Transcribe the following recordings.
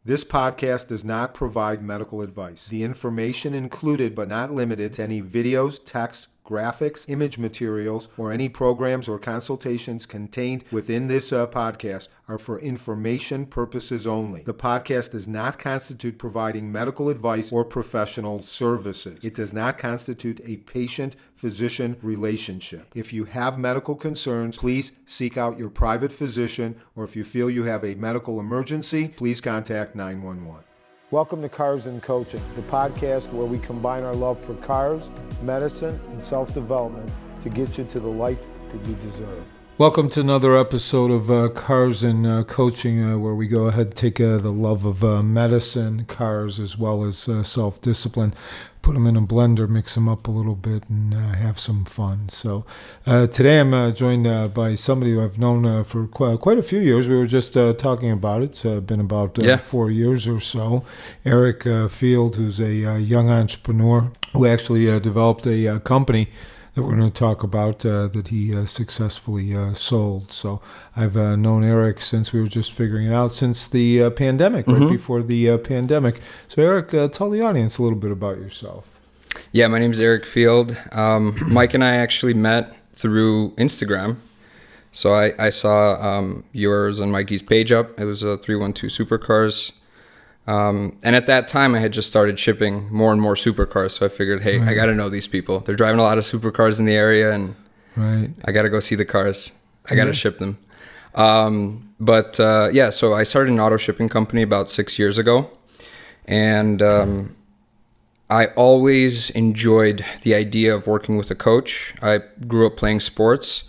This podcast does not provide medical advice. The information included but not limited to any videos, text, graphics, image materials, or any programs or consultations contained within this podcast are for information purposes only. The podcast does not constitute providing medical advice or professional services. It does not constitute a patient-physician relationship. If you have medical concerns, please seek out your private physician, or if you feel you have a medical emergency, please contact 911. Welcome to Kars Koaching, the podcast where we combine our love for cars, medicine, and self-development to get you to the life that you deserve. Welcome to another episode of Kars Koaching, where we go ahead and take the love of medicine, cars, as well as self-discipline, put them in a blender, mix them up a little bit, and have some fun. So today I'm joined by somebody who I've known for quite a few years. We were just talking about it. It's been about 4 years or so. Eric Field, who's a young entrepreneur who actually developed a company that we're going to talk about that he successfully sold. So I've known Eric since we were just figuring it out, since the pandemic, right before the pandemic. So Eric, tell the audience a little bit about yourself. Yeah, my name's Eric Field. Mike and I actually met through Instagram. So I saw yours and Mikey's page up. It was 312 Supercars. And at that time, I had just started shipping more and more supercars. So I figured, hey, I got to know these people. They're driving a lot of supercars in the area, and I got to go see the cars. I got to ship them. So I started an auto shipping company about 6 years ago. And I always enjoyed the idea of working with a coach. I grew up playing sports.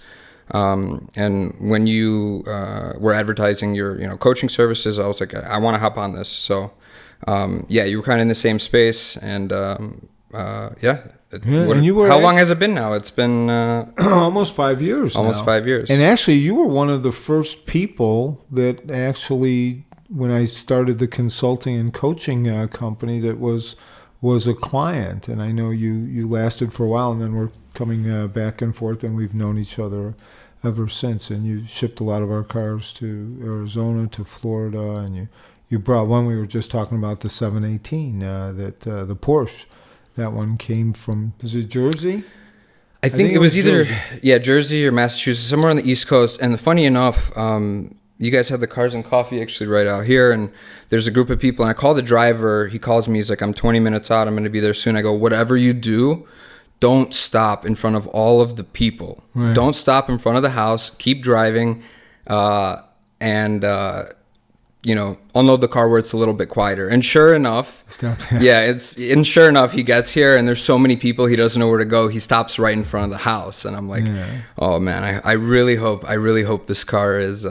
And when you were advertising your coaching services, I was like, I want to hop on this. So you were kind of in the same space, and how long has it been now? It's been almost 5 years. Almost 5 years. And actually, you were one of the first people that actually, when I started the consulting and coaching company, that was a client. And I know you lasted for a while, and then we're coming back and forth, and we've known each other ever since. And you shipped a lot of our cars to Arizona, to Florida, and you brought one. We were just talking about the 718, the Porsche. That one came from, is it Jersey? I think it was either Jersey or Massachusetts, somewhere on the East Coast. And funny enough, you guys had the Cars and Coffee actually right out here, and there's a group of people, and I call the driver. He calls me. He's like, I'm 20 minutes out. I'm going to be there soon. I go, whatever you do, don't stop in front of all of the people. Right. Don't stop in front of the house. Keep driving, and unload the car where it's a little bit quieter. And sure enough, sure enough, he gets here, and there's so many people, he doesn't know where to go. He stops right in front of the house, and I'm like, oh man, I really hope this car is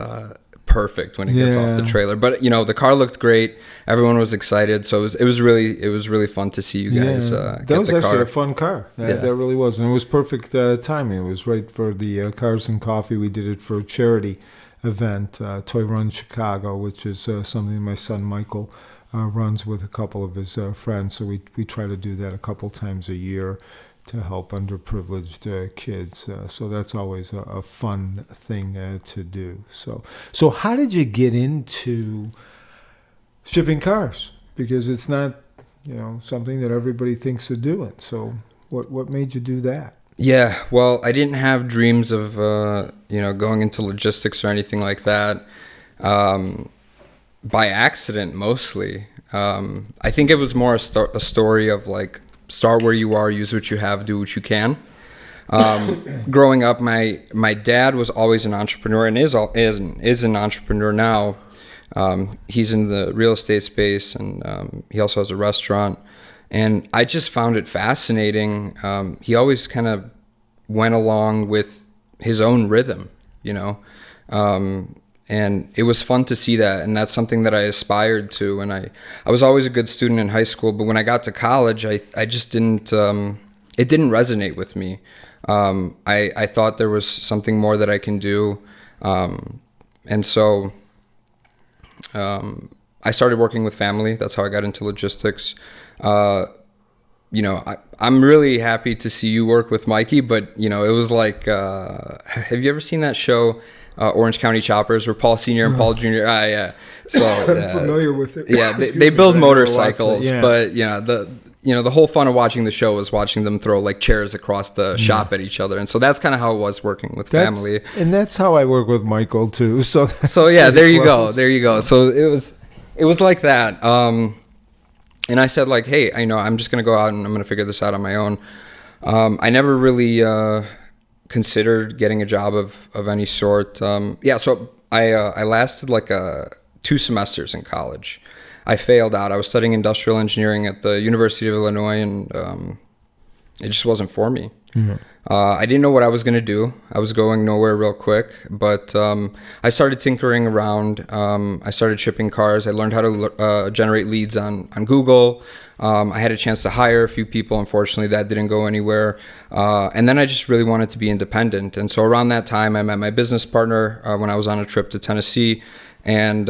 perfect when it gets off the trailer. But the car looked great. Everyone was excited, so it was really fun to see you guys get the car. That was actually a fun car. That really was, and it was perfect timing. It was right for the Cars and Coffee. We did it for a charity event, Toy Run Chicago, which is something my son Michael runs with a couple of his friends. So we try to do that a couple times a year to help underprivileged kids. So that's always a fun thing to do. So how did you get into shipping cars? Because it's not, something that everybody thinks of doing. So what made you do that? Yeah, well, I didn't have dreams of, going into logistics or anything like that. By accident, mostly. I think it was more a story of like, start where you are, use what you have, do what you can. Growing up, my dad was always an entrepreneur and is an entrepreneur now. He's in the real estate space, and he also has a restaurant. And I just found it fascinating. He always kind of went along with his own rhythm, and it was fun to see that. And that's something that I aspired to. And I was always a good student in high school, but when I got to college, I just didn't, it didn't resonate with me. I thought there was something more that I can do. And so I started working with family. That's how I got into logistics. I'm really happy to see you work with Mikey, but it was like, have you ever seen that show, Orange County Choppers, where Paul Senior and Paul Junior. Yeah. So I'm familiar with it. Yeah, they build motorcycles, but the whole fun of watching the show was watching them throw like chairs across the shop at each other, and so that's kind of how it was working with family. And that's how I work with Michael too. So yeah, there you go. So it was like that. And I said like, hey, I'm just gonna go out and I'm gonna figure this out on my own. I never really considered getting a job of any sort. So I lasted like 2 semesters in college. I failed out. I was studying industrial engineering at the University of Illinois, and it just wasn't for me. Mm-hmm. I didn't know what I was going to do. I was going nowhere real quick, but I started tinkering around. I started shipping cars. I learned how to generate leads on Google. I had a chance to hire a few people. Unfortunately, that didn't go anywhere. And then I just really wanted to be independent. And so around that time, I met my business partner when I was on a trip to Tennessee. And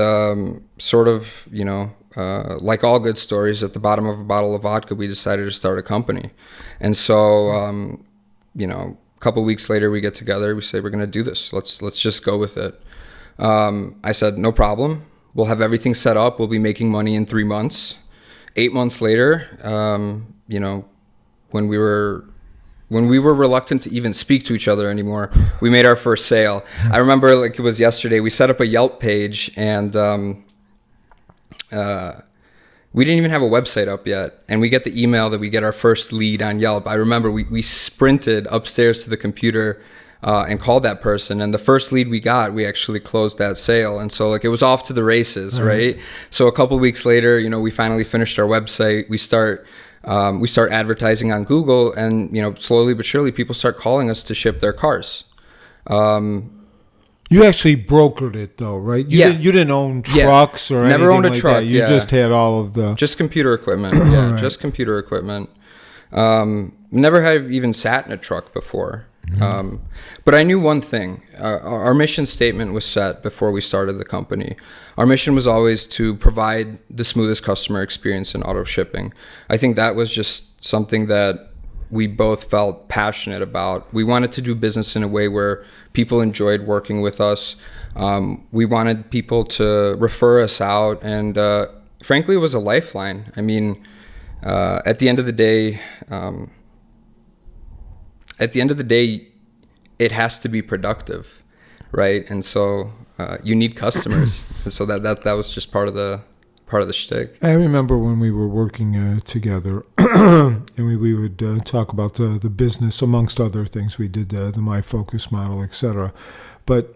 like all good stories, at the bottom of a bottle of vodka, we decided to start a company. And so, a couple of weeks later, we get together. We say, we're going to do this. Let's just go with it. I said, no problem. We'll have everything set up. We'll be making money in 3 months. 8 months later, when we were reluctant to even speak to each other anymore, we made our first sale. I remember like it was yesterday. We set up a Yelp page, and we didn't even have a website up yet. And we get the email that we get our first lead on Yelp. I remember we sprinted upstairs to the computer and called that person. And the first lead we got, we actually closed that sale. And so like it was off to the races, right? So a couple of weeks later, we finally finished our website. We start advertising on Google, and slowly but surely people start calling us to ship their cars. You actually brokered it though, right? You didn't own trucks or never anything owned a like truck. That. You just had all of the computer equipment. Yeah, right. Just computer equipment. Never have even sat in a truck before. Mm-hmm. But I knew one thing. Our mission statement was set before we started the company. Our mission was always to provide the smoothest customer experience in auto shipping. I think that was just something that we both felt passionate about. We wanted to do business in a way where people enjoyed working with us. We wanted people to refer us out, and frankly, it was a lifeline. I mean, at the end of the day, it has to be productive, right? And so you need customers, and so that was just part of the shtick. I remember when we were working together, and we would talk about the business, amongst other things. We did the My Focus model, etc. But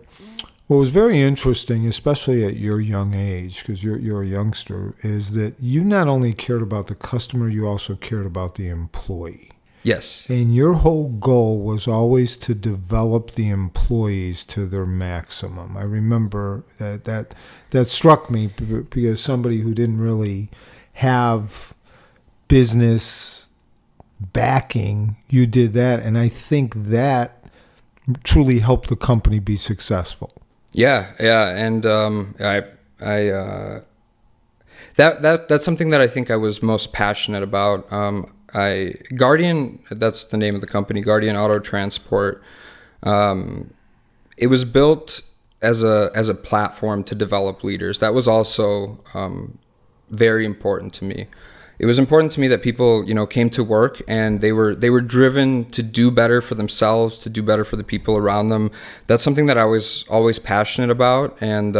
what was very interesting, especially at your young age, because you're a youngster, is that you not only cared about the customer, you also cared about the employee. Yes. And your whole goal was always to develop the employees to their maximum. I remember that struck me, because somebody who didn't really have business backing, you did that. And I think that truly helped the company be successful. Yeah. And that's something that I think I was most passionate about. Guardian, that's the name of the company, Guardian Auto Transport. It was built as a platform to develop leaders. That was also very important to me. It was important to me that people, came to work and they were driven to do better for themselves, to do better for the people around them. That's something that I was always passionate about, and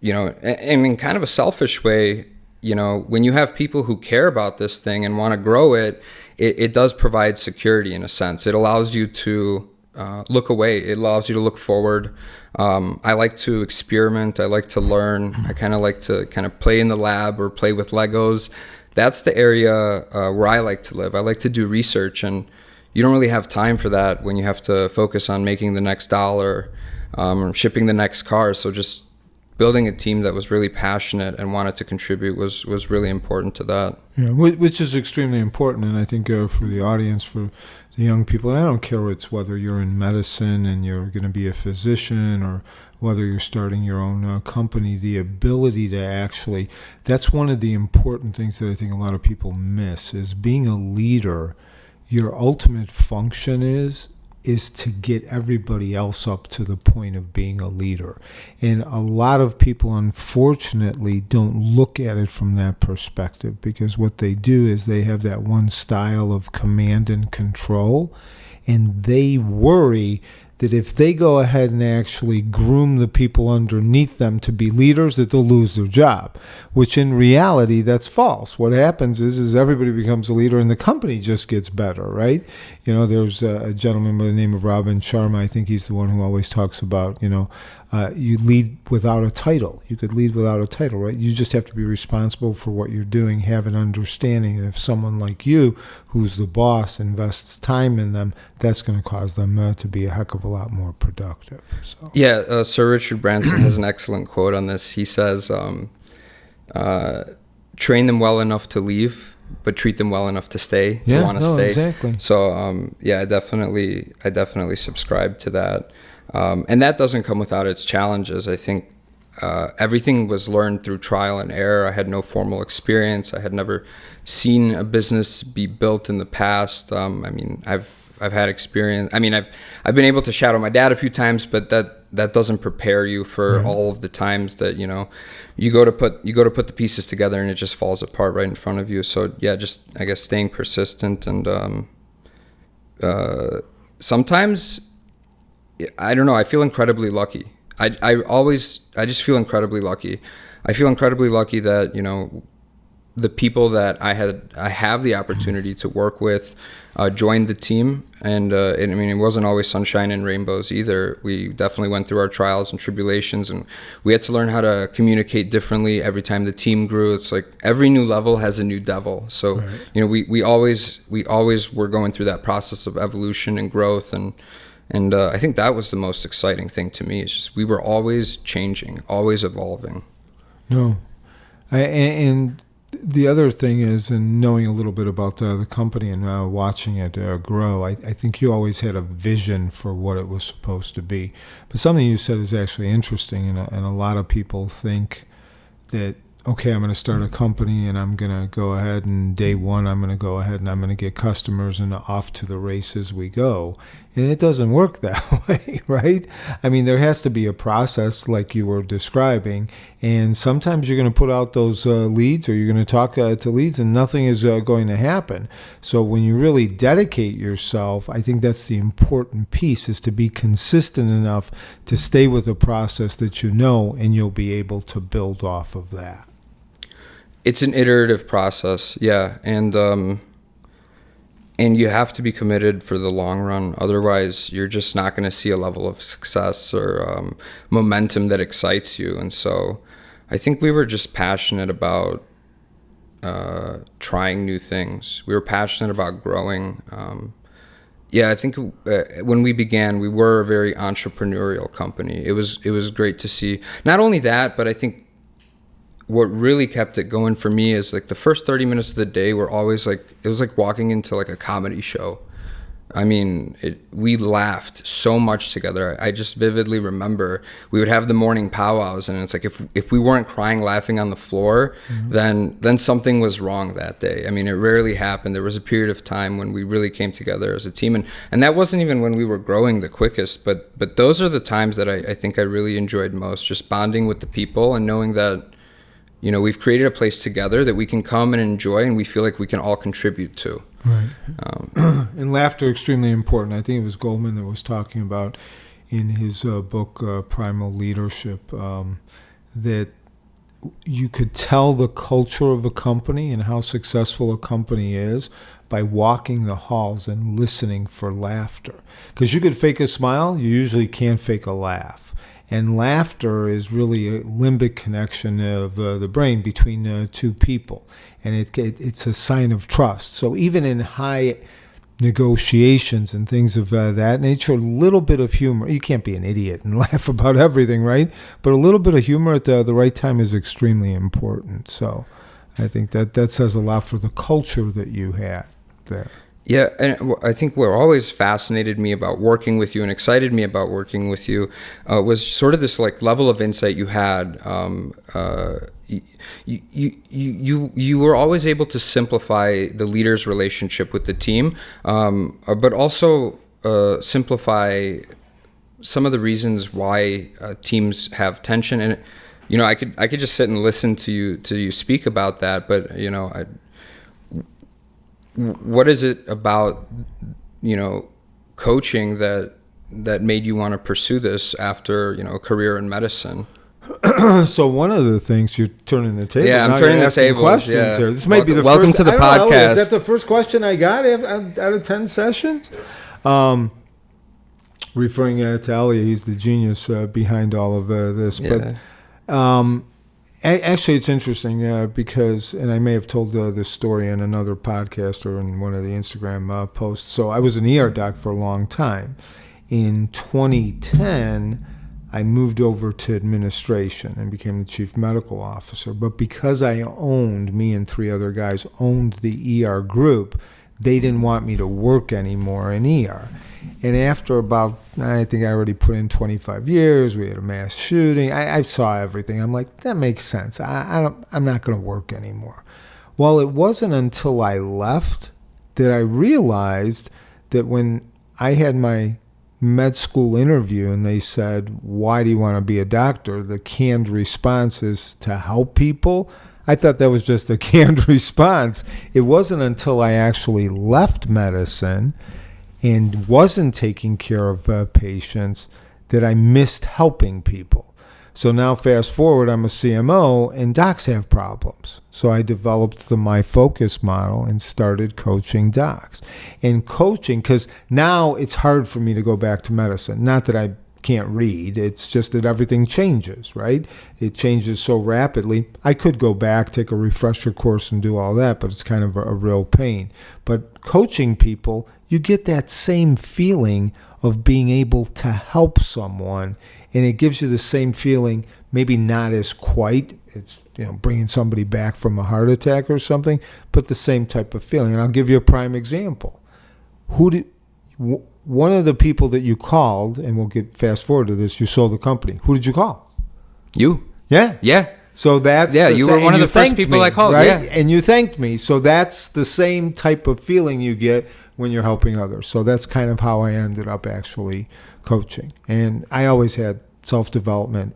in kind of a selfish way. When you have people who care about this thing and want to grow it, it does provide security in a sense. It allows you to look away. It allows you to look forward. I like to experiment. I like to learn. I kind of like to play in the lab or play with Legos. That's the area where I like to live. I like to do research, and you don't really have time for that when you have to focus on making the next dollar, shipping the next car. So just building a team that was really passionate and wanted to contribute was really important to that. Yeah, which is extremely important. And I think for the audience, for the young people, and I don't care whether you're in medicine and you're going to be a physician, or whether you're starting your own company, the ability to actually, that's one of the important things that I think a lot of people miss, is being a leader. Your ultimate function is is to get everybody else up to the point of being a leader. And a lot of people, unfortunately, don't look at it from that perspective, because what they do is they have that one style of command and control, and they worry that if they go ahead and actually groom the people underneath them to be leaders, that they'll lose their job, which in reality, that's false. What happens is everybody becomes a leader and the company just gets better, right? You know, there's a gentleman by the name of Robin Sharma. I think he's the one who always talks about, you lead without a title. You could lead without a title, right? You just have to be responsible for what you're doing, have an understanding. And if someone like you, who's the boss, invests time in them, that's going to cause them to be a heck of a lot more productive. So. Yeah, Sir Richard Branson has an excellent quote on this. He says, train them well enough to leave, but treat them well enough to stay, to want to stay. Exactly. So, I definitely subscribe to that. And that doesn't come without its challenges. I think everything was learned through trial and error. I had no formal experience. I had never seen a business be built in the past. I've had experience. I've been able to shadow my dad a few times, but that doesn't prepare you for all of the times that you go to put the pieces together and it just falls apart right in front of you. So yeah, just I guess staying persistent and sometimes. I don't know. I feel incredibly lucky. I just feel incredibly lucky. I feel incredibly lucky that, the people that I have the opportunity to work with, joined the team. And it wasn't always sunshine and rainbows either. We definitely went through our trials and tribulations, and we had to learn how to communicate differently every time the team grew. It's like every new level has a new devil. So, right. We always were going through that process of evolution and growth, and I think that was the most exciting thing to me. It's just we were always changing, always evolving. No. And the other thing is, in knowing a little bit about the company and watching it grow, I think you always had a vision for what it was supposed to be. But something you said is actually interesting, and a lot of people think that, okay, I'm going to start a company and I'm going to go ahead and day one I'm going to go ahead and I'm going to get customers and off to the races we go. And it doesn't work that way, right? There has to be a process like you were describing, and sometimes you're going to put out those leads, or you're going to talk to leads, and nothing is going to happen. So when you really dedicate yourself, I think that's the important piece, is to be consistent enough to stay with the process that and you'll be able to build off of that. It's an iterative process, yeah, and you have to be committed for the long run. Otherwise, you're just not going to see a level of success or momentum that excites you. And so I think we were just passionate about trying new things. We were passionate about growing. I think when we began, we were a very entrepreneurial company. It was great to see. Not only that, but I think what really kept it going for me is like the first 30 minutes of the day were always like, it was like walking into like a comedy show. We laughed so much together. I just vividly remember we would have the morning powwows, and it's like if we weren't crying, laughing on the floor, then something was wrong that day. It rarely happened. There was a period of time when we really came together as a team, and that wasn't even when we were growing the quickest. But those are the times that I think I really enjoyed most, just bonding with the people and knowing that we've created a place together that we can come and enjoy, and we feel like we can all contribute to. Right. And laughter extremely important. I think it was Goldman that was talking about in his book, Primal Leadership, that you could tell the culture of a company and how successful a company is by walking the halls and listening for laughter. Because you could fake a smile, you usually can't fake a laugh. And laughter is really a limbic connection of the brain between two people. And it's a sign of trust. So even in high negotiations and things of that nature, a little bit of humor. You can't be an idiot and laugh about everything, right? But a little bit of humor at the right time is extremely important. So I think that says a lot for the culture that you had there. Yeah, and I think what always fascinated me about working with you and excited me about working with you was sort of this like level of insight you had. You were always able to simplify the leader's relationship with the team, but also simplify some of the reasons why teams have tension. And I could just sit and listen to you speak about that, but what is it about coaching that made you want to pursue this after a career in medicine? So one of the things, you're turning the table. Yeah, I'm now turning you're the asking table. Questions Yeah. here. This might be the welcome first. to the I don't know, podcast. is that the first question I got out of 10 sessions? Referring to Elliot, he's the genius behind all of this. Yeah. But actually, it's interesting because, and I may have told this story in another podcast or in one of the Instagram posts. So I was an ER doc for a long time. In 2010, I moved over to administration and became the chief medical officer. But because me and 3 other guys owned the ER group, they didn't want me to work anymore in ER. And after about, I think I already put in 25 years, we had a mass shooting. I saw everything. I'm like, that makes sense. I'm not going to work anymore. Well, it wasn't until I left that I realized that when I had my med school interview and they said, why do you want to be a doctor? The canned response is to help people. I thought that was just a canned response. It wasn't until I actually left medicine and wasn't taking care of patients that I missed helping people. So now fast forward, I'm a CMO and docs have problems. So I developed the My Focus model and started coaching docs. And coaching, because now it's hard for me to go back to medicine. Not that I can't read, it's just that everything changes, right? It changes so rapidly. I could go back, take a refresher course and do all that, but it's kind of a real pain. But coaching people, you get that same feeling of being able to help someone, and it gives you the same feeling, maybe not as quite, it's bringing somebody back from a heart attack or something, but the same type of feeling. And I'll give you a prime example. One of the people that you called, and we'll get fast forward to this, you sold the company. Who did you call? You. Yeah. Yeah. So that's you were one of the first people I called, right? yeah. And you thanked me. So that's the same type of feeling you get when you're helping others. So that's kind of how I ended up actually coaching. And I always had self-development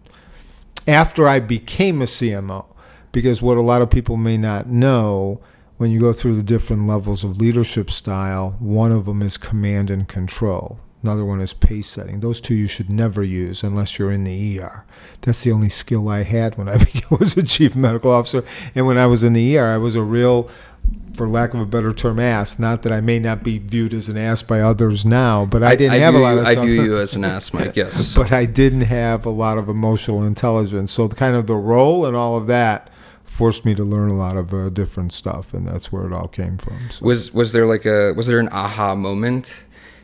after I became a CMO, because what a lot of people may not know, when you go through the different levels of leadership style, one of them is command and control. Another one is pace setting. Those two you should never use unless you're in the ER. That's the only skill I had when I was a chief medical officer. And when I was in the ER, I was a real, for lack of a better term, ass. Not that I may not be viewed as an ass by others now, but I didn't have a lot of... I view you as an ass, Mike, yes. But I didn't have a lot of emotional intelligence. So kind of the role and all of that forced me to learn a lot of different stuff, and that's where it all came from. So. Was there an aha moment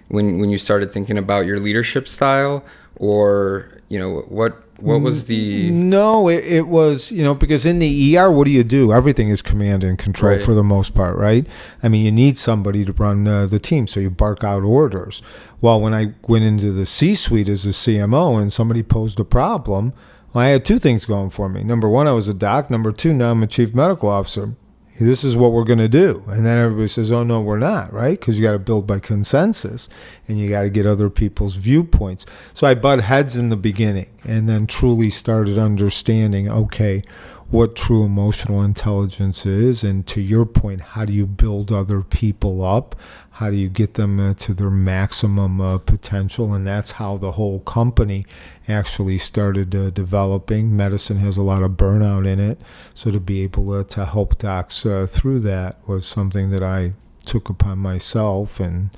when you started thinking about your leadership style, or what was the... No, it was, because in the ER, what do? Everything is command and control, right, for the most part, right? I mean, you need somebody to run the team, so you bark out orders. Well, when I went into the C-suite as a CMO and somebody posed a problem, well, I had 2 things going for me. Number 1, I was a doc. Number 2, now I'm a chief medical officer. This is what we're going to do. And then everybody says, oh, no, we're not, right? Because you got to build by consensus and you got to get other people's viewpoints. So I butt heads in the beginning and then truly started understanding, okay, what true emotional intelligence is. And to your point, how do you build other people up? How do you get them to their maximum potential? And that's how the whole company actually started developing. Medicine has a lot of burnout in it. So to be able to help docs through that was something that I took upon myself. And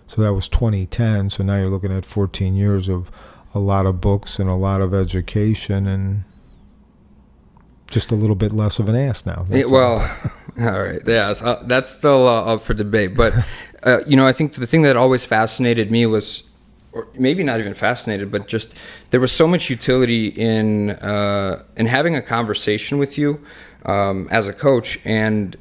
so that was 2010. So now you're looking at 14 years of a lot of books and a lot of education, and just a little bit less of an ass now. All right. Yeah, that's still up for debate. But, I think the thing that always fascinated me was, or maybe not even fascinated, but just there was so much utility in having a conversation with you as a coach. And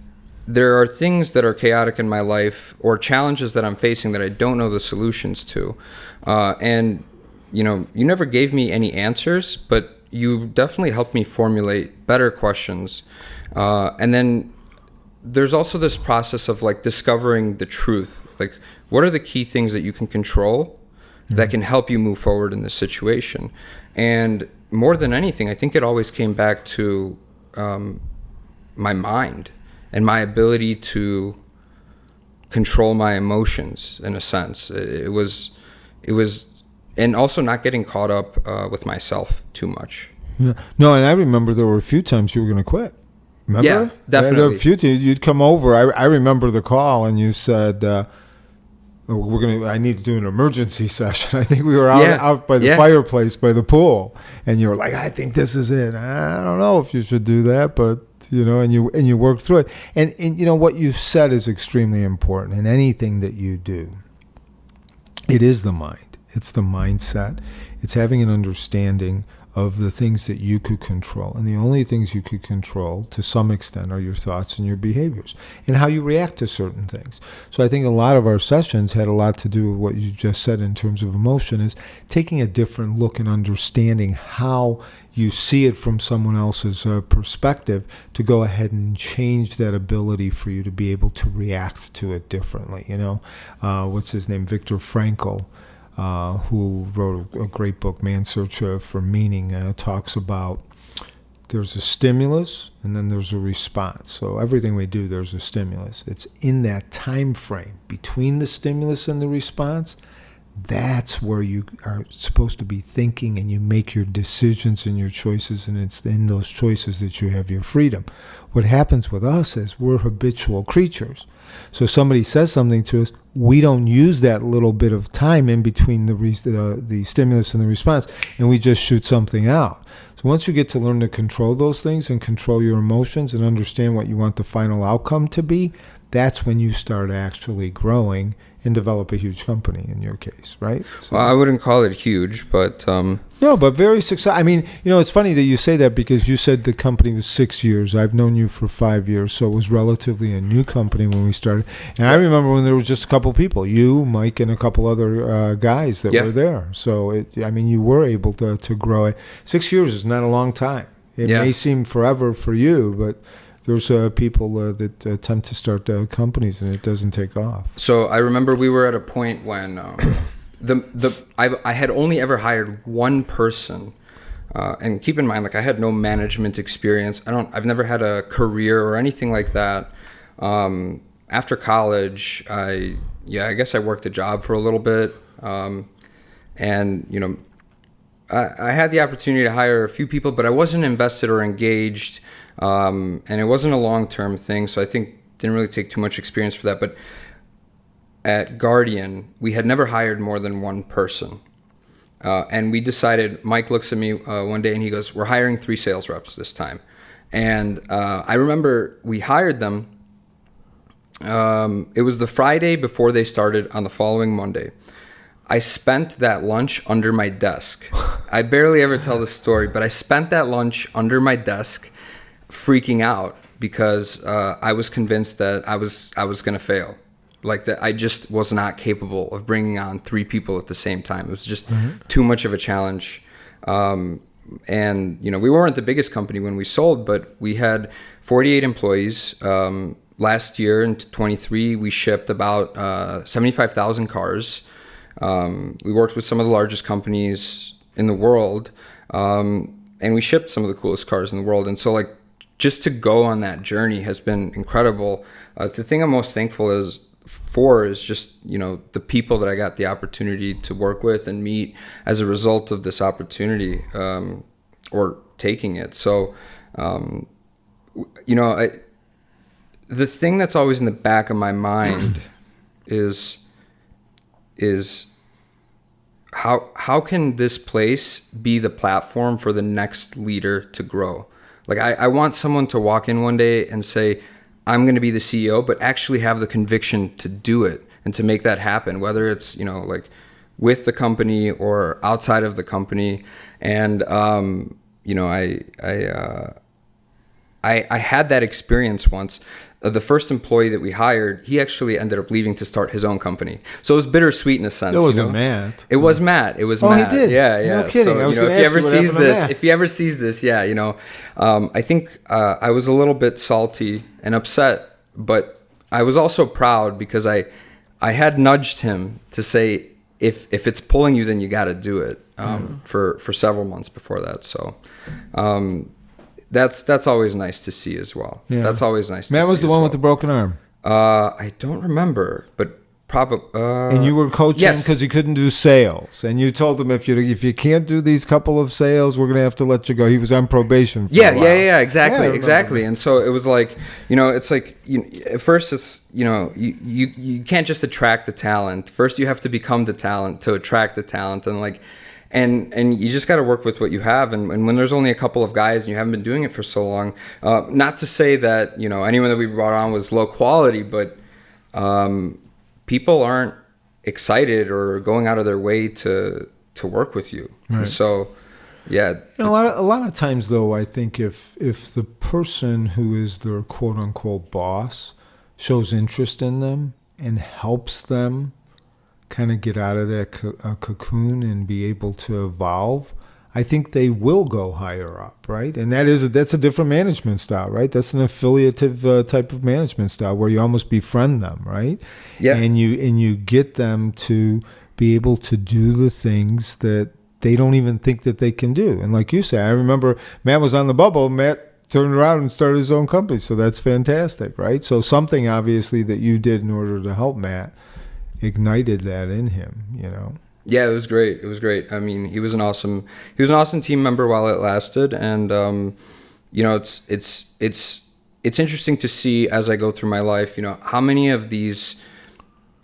there are things that are chaotic in my life or challenges that I'm facing that I don't know the solutions to. And, you never gave me any answers, but you definitely helped me formulate better questions. And then there's also this process of like discovering the truth. Like, what are the key things that you can control that can help you move forward in this situation? And more than anything, I think it always came back to my mind and my ability to control my emotions in a sense. It was, and also not getting caught up with myself too much. Yeah. No, and I remember there were a few times you were going to quit. Remember? Yeah, definitely. There were a few times you'd come over. I remember the call, and you said, I need to do an emergency session. I think we were out by the fireplace by the pool, and you were like, I think this is it. I don't know if you should do that, but and you work through it. And what you said is extremely important in anything that you do. It is the mind. It's the mindset. It's having an understanding of the things that you could control. And the only things you could control, to some extent, are your thoughts and your behaviors and how you react to certain things. So I think a lot of our sessions had a lot to do with what you just said in terms of emotion, is taking a different look and understanding how you see it from someone else's perspective, to go ahead and change that ability for you to be able to react to it differently. What's his name? Viktor Frankl, who wrote a great book, Man's Search for Meaning, talks about there's a stimulus and then there's a response. So everything we do, there's a stimulus. It's in that time frame between the stimulus and the response. That's where you are supposed to be thinking, and you make your decisions and your choices, and it's in those choices that you have your freedom. What happens with us is we're habitual creatures. So somebody says something to us, we don't use that little bit of time in between the stimulus and the response, and we just shoot something out. So once you get to learn to control those things and control your emotions and understand what you want the final outcome to be, that's when you start actually growing and develop a huge company in your case, right? So, well, I wouldn't call it huge, but... No, but very successful. I mean, it's funny that you say that, because you said the company was 6 years. I've known you for 5 years, so it was relatively a new company when we started. And I remember when there was just a couple people, you, Mike, and a couple other guys that were there. So, you were able to grow it. 6 years is not a long time. It may seem forever for you, but... There's people that attempt to start companies and it doesn't take off. So I remember we were at a point when I had only ever hired one person, and keep in mind, like, I had no management experience. I've never had a career or anything like that. After college, I guess I worked a job for a little bit, and I had the opportunity to hire a few people, but I wasn't invested or engaged. And it wasn't a long-term thing, so I think didn't really take too much experience for that. But at Guardian, we had never hired more than one person. And we decided, Mike looks at me one day and he goes, we're hiring 3 sales reps this time. And I remember we hired them. It was the Friday before they started on the following Monday. I spent that lunch under my desk. I barely ever tell this story, but I spent that lunch under my desk freaking out because I was convinced that I was going to fail. Like, that I just was not capable of bringing on 3 people at the same time. It was just too much of a challenge. And, we weren't the biggest company when we sold, but we had 48 employees. Last year in 23, we shipped about 75,000 cars. We worked with some of the largest companies in the world, and we shipped some of the coolest cars in the world. And so, like, just to go on that journey has been incredible. The thing I'm most thankful for is just, the people that I got the opportunity to work with and meet as a result of this opportunity, or taking it. So, the thing that's always in the back of my mind is how can this place be the platform for the next leader to grow? Like, I want someone to walk in one day and say, I'm going to be the CEO, but actually have the conviction to do it and to make that happen, whether it's, like with the company or outside of the company. And, I had that experience once. The first employee that we hired, he actually ended up leaving to start his own company. So it was bittersweet in a sense. It wasn't Matt. It was Matt. It was Oh, Matt. he did? Yeah. No kidding. So, I was if going he to ever ask you what sees happened to this, Matt. if he ever sees this, I think I was a little bit salty and upset but I was also proud because I had nudged him to say, if it's pulling you, then you got to do it, for several months before that. So, that's always nice to see as well. Yeah. That's always nice to see. Matt was the one with the broken arm. I don't remember, but probably. And you were coaching because you couldn't do sales, and you told him if you can't do these couple of sales, we're gonna have to let you go. He was on probation. For a while. Exactly. And so it was like, it's like, at first it's, you can't just attract the talent. First, you have to become the talent to attract the talent, and like. And you just got to work with what you have. And when there's only a couple of guys and you haven't been doing it for so long, not to say that, anyone that we brought on was low quality, but people aren't excited or going out of their way to work with you. Right. So, yeah. A lot of times, though, I think if the person who is their quote unquote boss shows interest in them and helps them kind of get out of that cocoon and be able to evolve, I think they will go higher up, right? And that's a different management style, right? That's an affiliative type of management style where you almost befriend them, right? Yeah. And you get them to be able to do the things that they don't even think that they can do. And like you say, I remember Matt was on the bubble. Matt turned around and started his own company, so that's fantastic, right? So something obviously that you did in order to help Matt ignited that in him, Yeah, it was great. I mean, he was an awesome team member while it lasted, and it's interesting to see as I go through my life, how many of these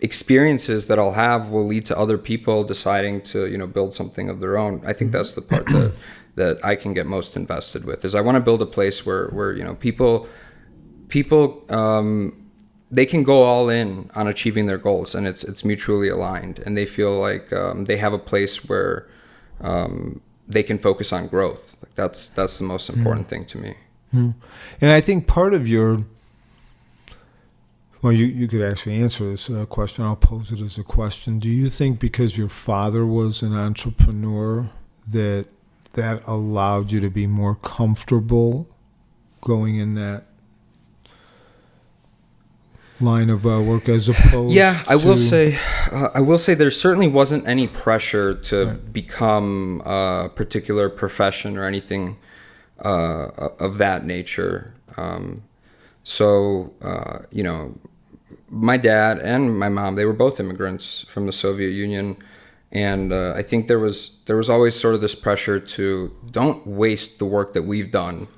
experiences that I'll have will lead to other people deciding to build something of their own. I think that's the part that I can get most invested with, is I want to build a place where people they can go all in on achieving their goals, and it's mutually aligned, and they feel like they have a place where they can focus on growth. Like that's the most important thing to me. And I think part of you could actually answer this question. I'll pose it as a question. Do you think because your father was an entrepreneur that allowed you to be more comfortable going in that line of work as opposed I will say there certainly wasn't any pressure to become a particular profession or anything of that nature. My dad and my mom, they were both immigrants from the Soviet Union, and I think there was always sort of this pressure to don't waste the work that we've done,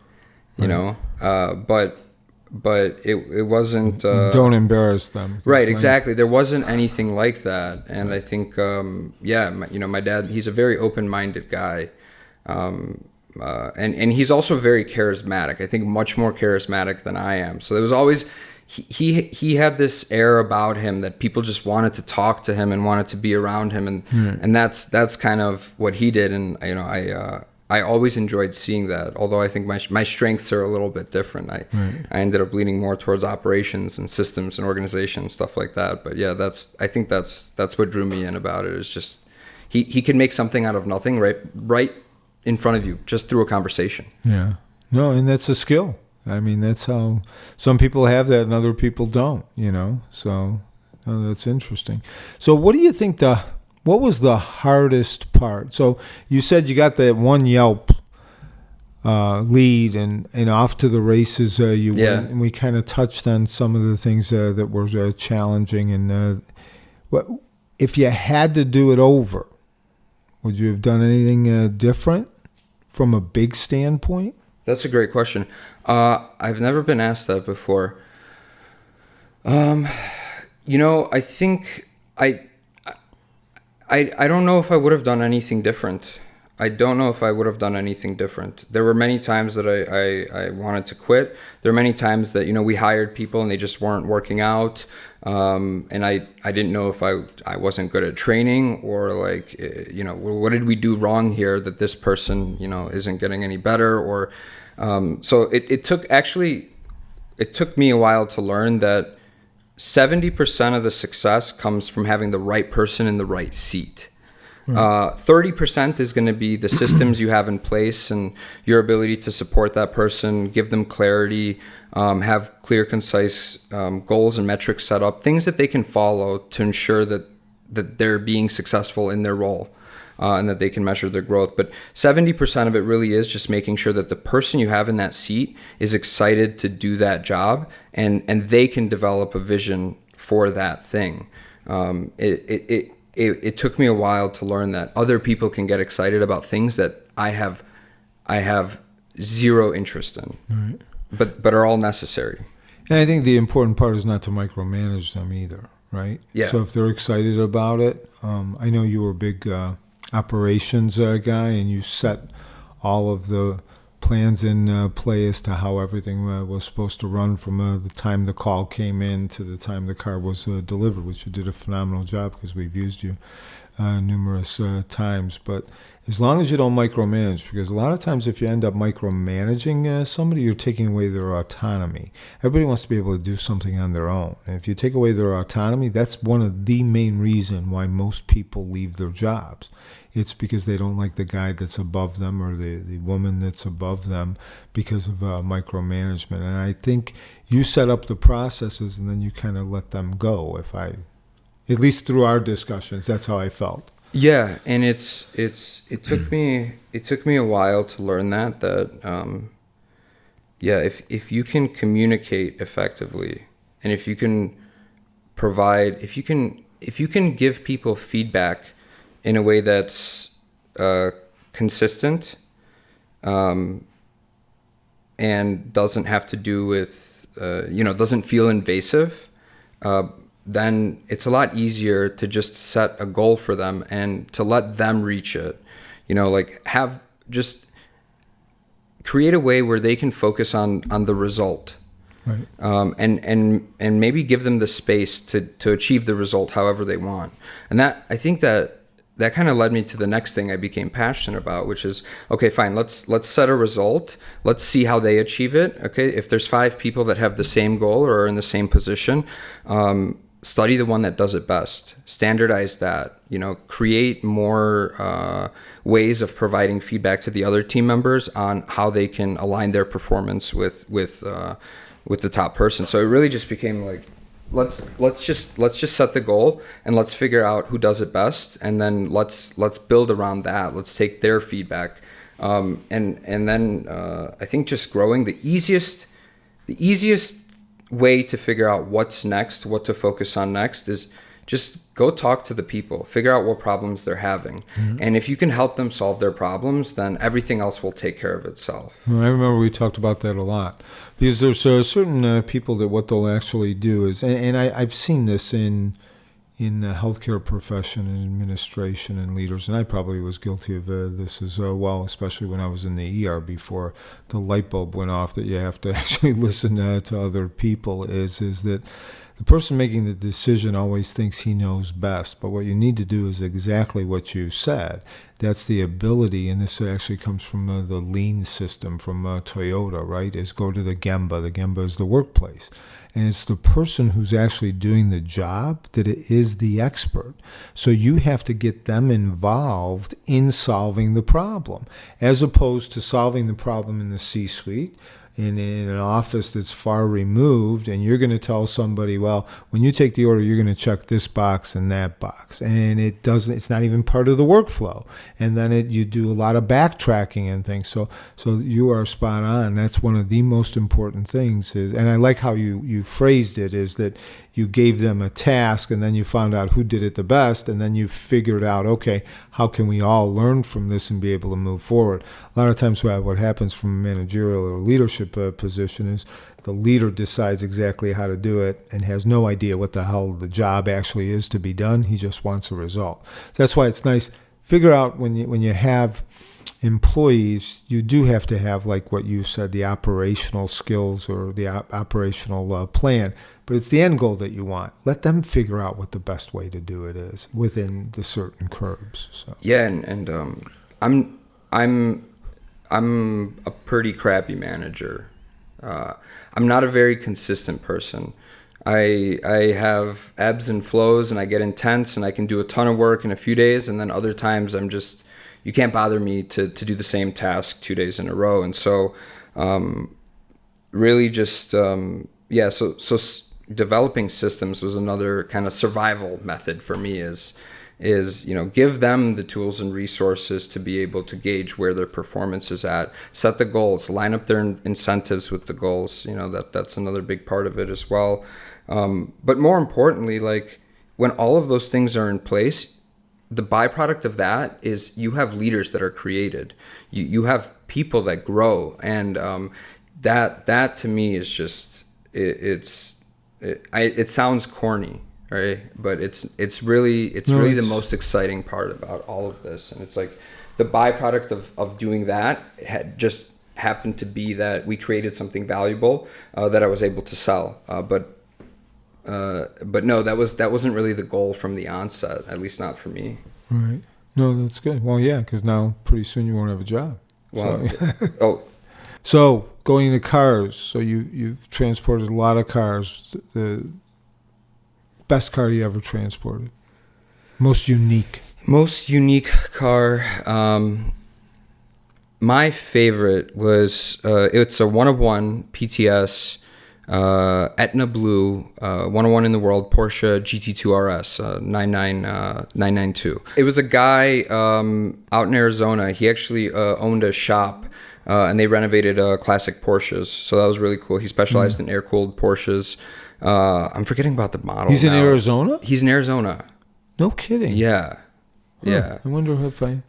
but it wasn't... don't embarrass them. Right, exactly. There wasn't anything like that. And I think, my dad, he's a very open-minded guy. And he's also very charismatic. I think much more charismatic than I am. So there was always... He had this air about him that people just wanted to talk to him and wanted to be around him. And that's kind of what he did. And, I always enjoyed seeing that, although I think my strengths are a little bit different. I ended up leaning more towards operations and systems and organization, stuff like that. But yeah, I think that's what drew me in about it, is just he can make something out of nothing right in front of you just through a conversation. Yeah. No, and that's a skill. I mean, that's how some people have that and other people don't, So that's interesting. So what do you think what was the hardest part? So you said you got that one Yelp lead and off to the races you went, and we kind of touched on some of the things that were challenging. And if you had to do it over, would you have done anything different from a big standpoint? That's a great question. I've never been asked that before. I think I don't know if I would have done anything different. There were many times that I wanted to quit. There were many times that, we hired people and they just weren't working out. And I didn't know if I wasn't good at training, or like, what did we do wrong here that this person, isn't getting any better? Or, so it took me a while to learn that 70% of the success comes from having the right person in the right seat. 30% is going to be the systems you have in place and your ability to support that person, give them clarity, have clear, concise goals and metrics set up, things that they can follow to ensure that they're being successful in their role. And that they can measure their growth. But 70% of it really is just making sure that the person you have in that seat is excited to do that job, and they can develop a vision for that thing. It took me a while to learn that other people can get excited about things that I have zero interest in, right. but are all necessary. And I think the important part is not to micromanage them either, right? Yeah. So if they're excited about it, I know you were a big operations guy, and you set all of the plans in play as to how everything was supposed to run from the time the call came in to the time the car was delivered, which you did a phenomenal job because we've used you numerous times. But as long as you don't micromanage, because a lot of times if you end up micromanaging somebody, you're taking away their autonomy. Everybody wants to be able to do something on their own. And if you take away their autonomy, that's one of the main reasons why most people leave their jobs. It's because they don't like the guy that's above them or the woman that's above them because of micromanagement. And I think you set up the processes and then you kind of let them go. At least through our discussions, that's how I felt. Yeah, and it took me a while to learn that if you can communicate effectively, and if you can provide, if you can give people feedback in a way that's consistent, and doesn't have to do with doesn't feel invasive, then it's a lot easier to just set a goal for them and to let them reach it. Just create a way where they can focus on the result. Right. And maybe give them the space to achieve the result however they want. And that, I think that kind of led me to the next thing I became passionate about, which is, okay, fine, let's set a result. Let's see how they achieve it. Okay, if there's 5 people that have the same goal or are in the same position, study the one that does it best. Standardize that. Create more ways of providing feedback to the other team members on how they can align their performance with the top person. So it really just became like, let's just set the goal and let's figure out who does it best, and then let's build around that. Let's take their feedback, and then I think just growing the easiest way to figure out what's next, what to focus on next, is just go talk to the people, figure out what problems they're having. Mm-hmm. And if you can help them solve their problems, then everything else will take care of itself. Well, I remember we talked about that a lot, because there's certain people that what they'll actually do is, and I've seen this in the healthcare profession and administration and leaders, and I probably was guilty of this as well, especially when I was in the ER before the light bulb went off that you have to actually listen to other people, is that the person making the decision always thinks he knows best, but what you need to do is exactly what you said. That's the ability, and this actually comes from the lean system from Toyota, right, is go to the Gemba. The Gemba is the workplace. And it's the person who's actually doing the job that is the expert. So you have to get them involved in solving the problem, as opposed to solving the problem in the C-suite, in an office that's far removed, and you're going to tell somebody, well, when you take the order, you're going to check this box and that box, and it's not even part of the workflow. And then you do a lot of backtracking and things. So you are spot on. That's one of the most important things and I like how you phrased it, is that you gave them a task and then you found out who did it the best, and then you figured out, okay, how can we all learn from this and be able to move forward? A lot of times what happens from a managerial or leadership position is the leader decides exactly how to do it and has no idea what the hell the job actually is to be done. He just wants a result. That's why it's nice. Figure out when you have employees, you do have to have, like what you said, the operational skills or the operational plan. But it's the end goal that you want. Let them figure out what the best way to do it is within the certain curbs. So. Yeah, and I'm a pretty crappy manager. I'm not a very consistent person. I have ebbs and flows, and I get intense, and I can do a ton of work in a few days, and then other times you can't bother me to do the same task 2 days in a row. And so really just so developing systems was another kind of survival method for me, is give them the tools and resources to be able to gauge where their performance is at, set the goals, line up their incentives with the goals. That's another big part of it as well. But more importantly, like when all of those things are in place, the byproduct of that is you have leaders that are created. You have people that grow, and that to me is just it sounds corny, right? But it's really the most exciting part about all of this. And it's like the byproduct of doing that had just happened to be that we created something valuable that I was able to sell. But no, that wasn't really the goal from the onset, at least not for me. Right. No, that's good. Well, yeah, because now pretty soon you won't have a job. Well, so. So going to cars, so you've transported a lot of cars. The best car you ever transported? Most unique car. My favorite was it's a 101 PTS Etna Blue 101 in the world Porsche GT2 RS 992. It was a guy out in Arizona. He actually owned a shop. And they renovated classic Porsches, so that was really cool. He specialized in air-cooled Porsches. I'm forgetting about the model. He's in Arizona? He's in Arizona. No kidding. Yeah. Huh. Yeah. I wonder if I...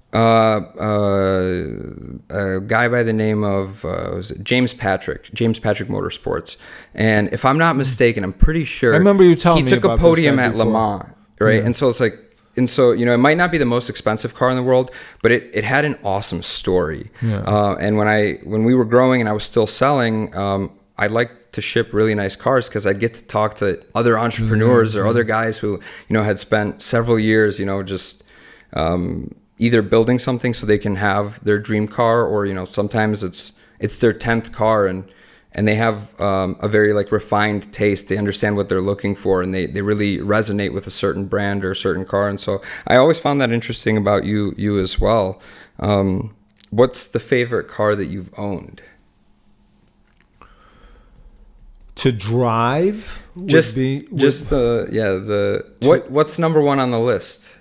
a guy by the name of was it James Patrick Motorsports. And if I'm not mistaken, I'm pretty sure I remember you telling me he took about a podium this guy at Le before. Mans, right? Yeah. And so it's like, and so, it might not be the most expensive car in the world, but it had an awesome story. Yeah. And when we were growing and I was still selling, I'd like to ship really nice cars because I'd get to talk to other entrepreneurs or other guys who, had spent several years, just either building something so they can have their dream car, or, sometimes it's their 10th car, and they have a very refined taste. They understand what they're looking for, and they really resonate with a certain brand or a certain car. And so I always found that interesting about you as well. What's the favorite car that you've owned? To drive? What's number one on the list?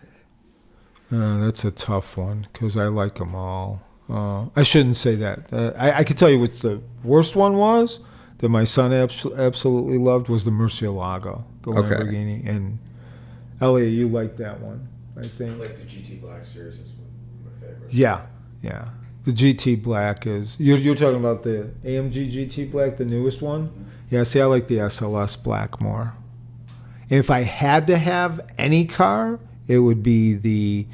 That's a tough one because I like them all. I shouldn't say that. I could tell you what the worst one was that my son absolutely loved was the Murcielago, the Lamborghini. And Elliot, you like that one, I think. I like the GT Black Series. That's my favorite. Yeah. The GT Black is... You're talking about the AMG GT Black, the newest one? Mm-hmm. Yeah, see, I like the SLS Black more. And if I had to have any car, it would be the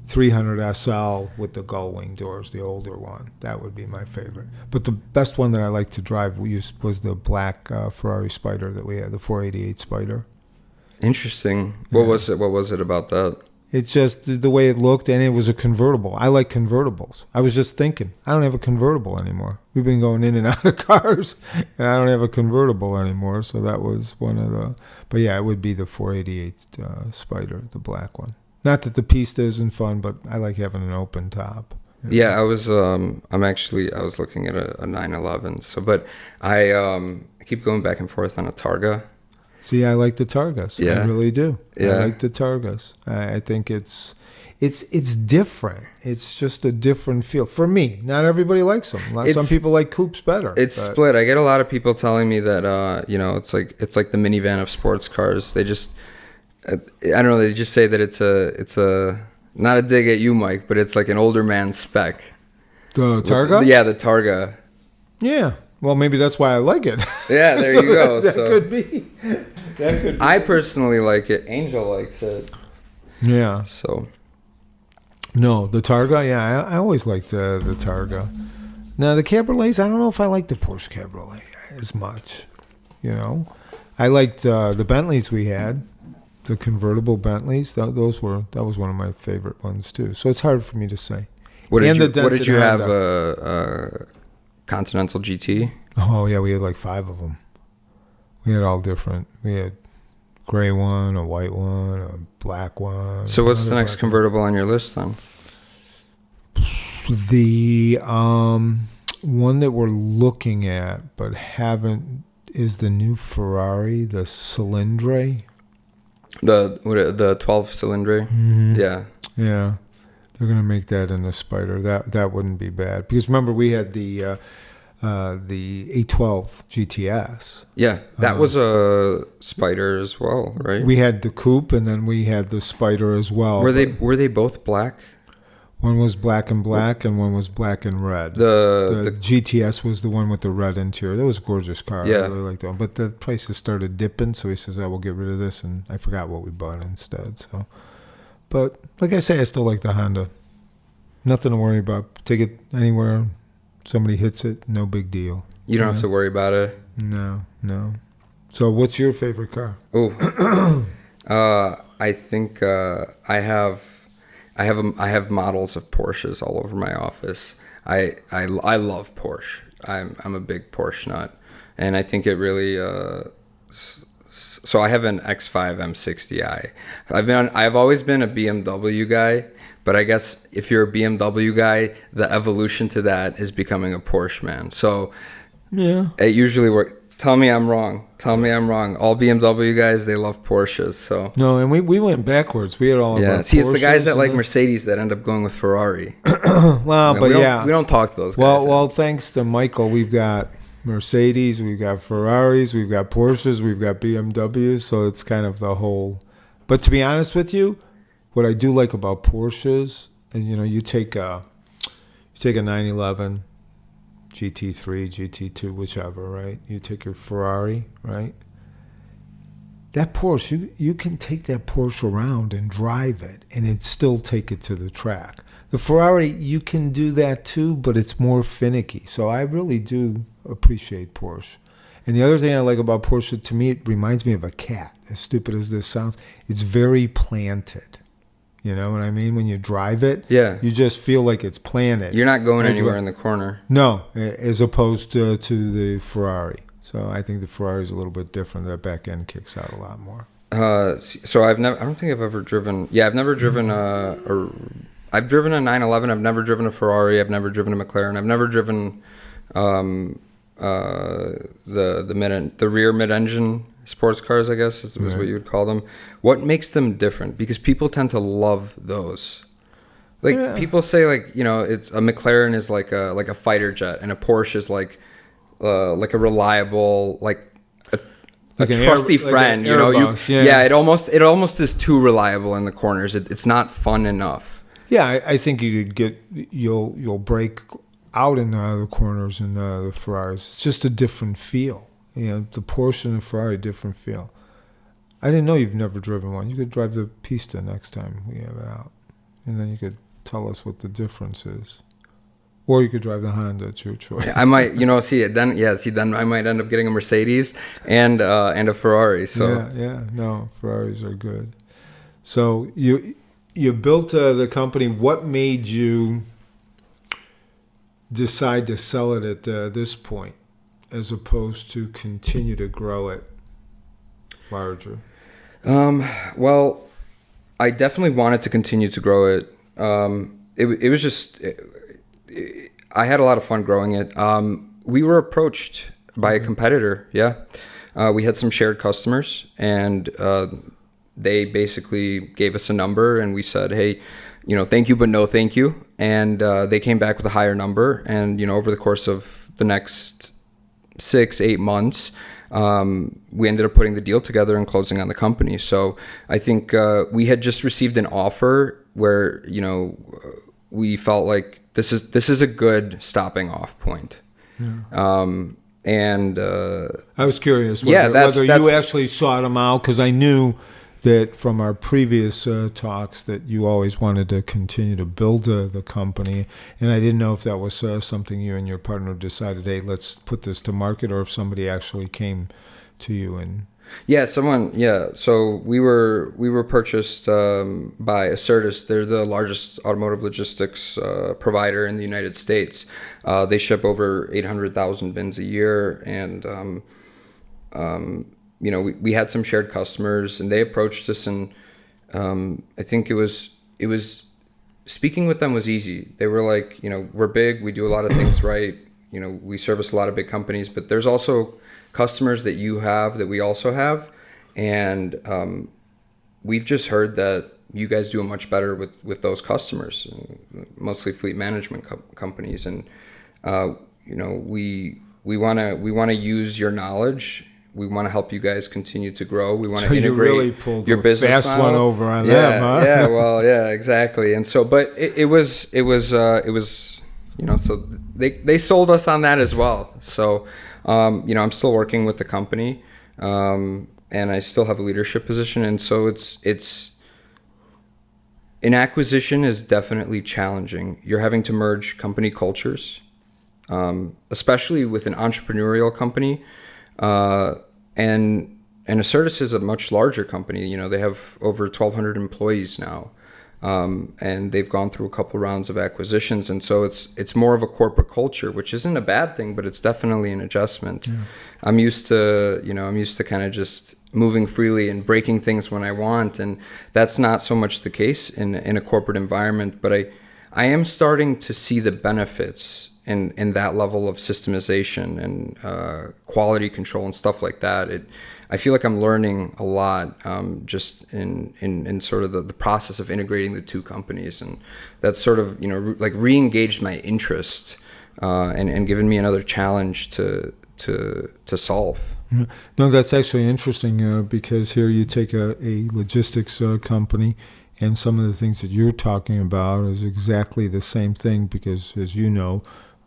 300 SL with the gull-wing doors, the older one. That would be my favorite. But the best one that I like to drive was the black Ferrari Spider that we had, the 488 Spider. Interesting. What was it about that? It's just the way it looked, and it was a convertible. I like convertibles. I was just thinking, I don't have a convertible anymore. We've been going in and out of cars, and I don't have a convertible anymore, so that was one of the... But yeah, it would be the 488 Spider, the black one. Not that the Pista isn't fun, but I like having an open top. Yeah, I was looking at a 911. So, but I keep going back and forth on a Targa. See, I like the Targas. Yeah. I really do. Yeah. I like the Targas. I think it's different. It's just a different feel for me. Not everybody likes them. Some people like coupes better. It's split. I get a lot of people telling me that it's like the minivan of sports cars. They just I don't know. They just say that it's a not a dig at you, Mike, but it's like an older man's spec. The Targa? Yeah, the Targa. Yeah. Well, maybe that's why I like it. Yeah, there you go. That could be. I personally like it. Angel likes it. Yeah. So. No, the Targa. Yeah, I always liked the Targa. Now the Cabriolets, I don't know if I like the Porsche Cabriolet as much. I liked the Bentleys we had, the convertible Bentleys. That was one of my favorite ones too. So it's hard for me to say. What did you have? Continental GT? Oh yeah, we had like 5 of them. We had all different. We had gray one, a white one, a black one. So what's the next convertible on your list then? The one that we're looking at but haven't is the new Ferrari, the Cylindre. The 12 cylinder. Mm-hmm. Yeah. Yeah. They're gonna make that in the Spider. That wouldn't be bad, because remember we had the A12 GTS. Yeah, that was a Spider as well, right? We had the coupe, and then we had the Spider as well. Were they both black? One was black and black, and one was black and red. The GTS was the one with the red interior. That was a gorgeous car. Yeah. I really liked that one. But the prices started dipping, so he says, "I will get rid of this," and I forgot what we bought instead. So, but like I say, I still like the Honda. Nothing to worry about. Take it anywhere. Somebody hits it, no big deal. You don't have to worry about it. No. So, what's your favorite car? Oh, I think I have models of Porsches all over my office. I love Porsche. I'm a big Porsche nut, and I think it really. So I have an X5 M60i. I've always been a BMW guy, but I guess if you're a BMW guy, the evolution to that is becoming a Porsche man. So Yeah. it usually works. Tell me I'm wrong. All BMW guys, they love Porsches. So No, and we went backwards. We had all of our see, it's the guys Porsches that like and Mercedes that end up going with Ferrari. Well, but we don't talk to those guys. Well, thanks to Michael, we've got Mercedes, we've got Ferraris, we've got Porsches, we've got BMWs. So it's kind of the whole. But to be honest with you, what I do like about Porsches, and you take a 911. GT3, GT2, whichever, right? You take your Ferrari, right? That Porsche, you can take that Porsche around and drive it, and it'd still take it to the track. The Ferrari, you can do that too, but it's more finicky. So I really do appreciate Porsche. And the other thing I like about Porsche, to me, it reminds me of a cat. As stupid as this sounds, it's very planted. You know what I mean? When you drive it, Yeah. you just feel like it's planted. You're not going As anywhere well. in the corner. No, as opposed to the Ferrari. So I think the Ferrari is a little bit different. That back end kicks out a lot more. So I don't think I've ever driven. Yeah, I've never driven I've driven a 911. I've never driven a Ferrari. I've never driven a McLaren. I've never driven the rear mid-engine sports cars, I guess is what you would call them. What makes them different? Because people tend to love those. Like people say, it's a McLaren is like a fighter jet, and a Porsche is like a reliable, like a trusty friend. It almost is too reliable in the corners. It's not fun enough. Yeah, I think you'll break out in the corners in the Ferraris. It's just a different feel. The Porsche and the Ferrari, different feel. I didn't know you've never driven one. You could drive the Pista next time we have it out, and then you could tell us what the difference is. Or you could drive the Honda. It's your choice. I might, then I might end up getting a Mercedes and a Ferrari. So no, Ferraris are good. So you built the company. What made you decide to sell it at this point, as opposed to continue to grow it larger? Well, I definitely wanted to continue to grow it. It was just, I had a lot of fun growing it. We were approached by a competitor. Yeah. We had some shared customers, and they basically gave us a number, and we said, hey, thank you, but no thank you. And they came back with a higher number. And, over the course of the next 6-8 months, we ended up putting the deal together and closing on the company. So I think we had just received an offer where, we felt like this is a good stopping off point. Yeah. And I was curious whether you actually sought them out, because I knew that from our previous talks that you always wanted to continue to build the company, and I didn't know if that was something you and your partner decided, hey, let's put this to market, or if somebody actually came to you and. So we were purchased by ACERTUS. They're the largest automotive logistics provider in the United States. They ship over 800,000 bins a year, and we had some shared customers, and they approached us, and I think it was speaking with them was easy. They were like, we're big, we do a lot of things right, we service a lot of big companies, but there's also customers that you have that we also have, and we've just heard that you guys do much better with those customers, mostly fleet management companies, and we want to use your knowledge. We want to help you guys continue to grow. We want to integrate you really pulled your business fast model. One over on them, huh? Yeah, well, yeah, exactly. And so, but it was so they sold us on that as well. So, I'm still working with the company, and I still have a leadership position. And so it's an acquisition is definitely challenging. You're having to merge company cultures, especially with an entrepreneurial company. And ACERTUS is a much larger company. They have over 1,200 employees now, and they've gone through a couple rounds of acquisitions, and so it's more of a corporate culture, which isn't a bad thing, but it's definitely an adjustment. Yeah. I'm used to kind of just moving freely and breaking things when I want, and that's not so much the case in a corporate environment. But I am starting to see the benefits in that level of systemization and quality control and stuff like that. I feel like I'm learning a lot just in sort of the process of integrating the two companies, and that's sort of like re-engaged my interest and given me another challenge to solve. No, that's actually interesting because here you take a logistics company, and some of the things that you're talking about is exactly the same thing, because as you know,